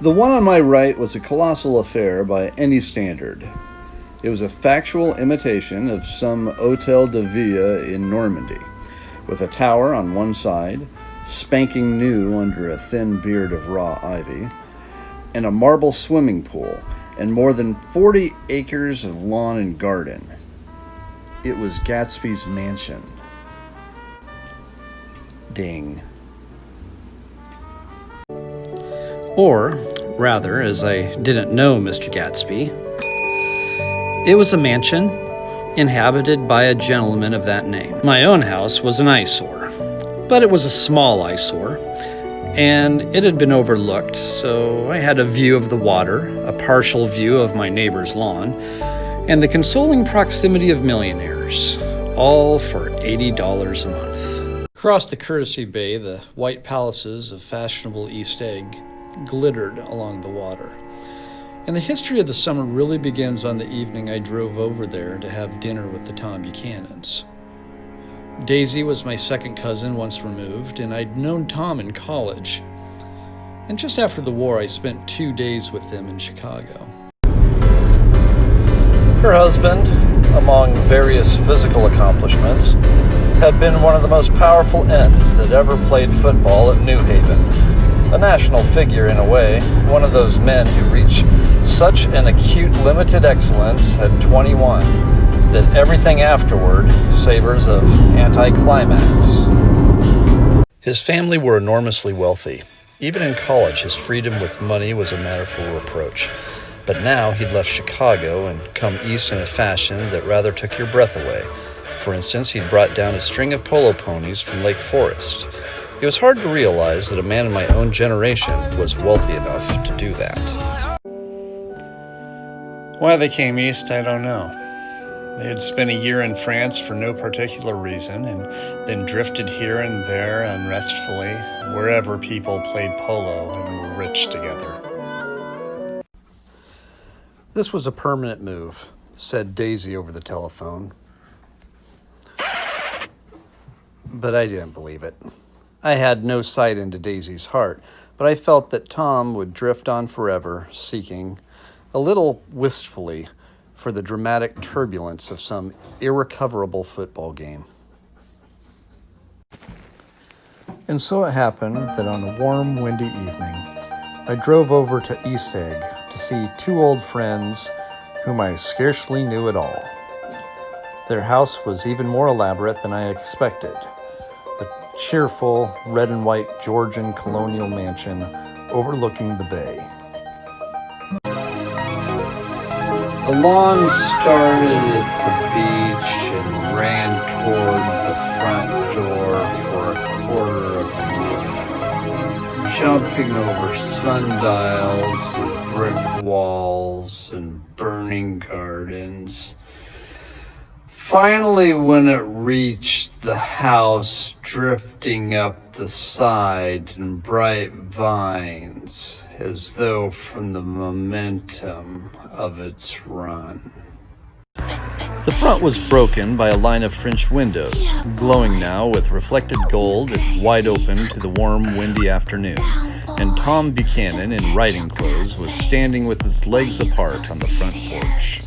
The one on my right was a colossal affair by any standard. It was a factual imitation of some Hôtel de Ville in Normandy, with a tower on one side, spanking new under a thin beard of raw ivy, and a marble swimming pool, and more than 40 acres of lawn and garden. It was Gatsby's mansion. Ding. Or, rather, as I didn't know Mr. Gatsby, it was a mansion inhabited by a gentleman of that name. My own house was an eyesore, but it was a small eyesore, and it had been overlooked, so I had a view of the water, a partial view of my neighbor's lawn, and the consoling proximity of millionaires, all for $80 a month. Across the Courtesy Bay, the white palaces of fashionable East Egg glittered along the water. And the history of the summer really begins on the evening I drove over there to have dinner with the Tom Buchanans. Daisy was my second cousin once removed, and I'd known Tom in college. And just after the war, I spent 2 days with them in Chicago. Her husband, among various physical accomplishments, had been one of the most powerful ends that ever played football at New Haven. A national figure in a way, one of those men who reach such an acute limited excellence at 21 that everything afterward savors of anticlimax. His family were enormously wealthy. Even in college, his freedom with money was a matter for reproach. But now he'd left Chicago and come east in a fashion that rather took your breath away. For instance, he'd brought down a string of polo ponies from Lake Forest. It was hard to realize that a man in my own generation was wealthy enough to do that. Why they came east, I don't know. They had spent a year in France for no particular reason, and then drifted here and there unrestfully, wherever people played polo and were rich together. This was a permanent move, said Daisy over the telephone. But I didn't believe it. I had no sight into Daisy's heart, but I felt that Tom would drift on forever, seeking, a little wistfully, for the dramatic turbulence of some irrecoverable football game. And so it happened that on a warm, windy evening, I drove over to East Egg to see two old friends whom I scarcely knew at all. Their house was even more elaborate than I expected. A cheerful red and white Georgian colonial mansion overlooking the bay. The lawn started at the beach and ran toward the front door for a quarter of a mile, jumping over sundials and brick walls and burning gardens. Finally, when it reached the house, drifting up the side in bright vines, as though from the momentum of its run. The front was broken by a line of French windows, glowing now with reflected gold and wide open to the warm, windy afternoon, and Tom Buchanan in riding clothes was standing with his legs apart on the front porch.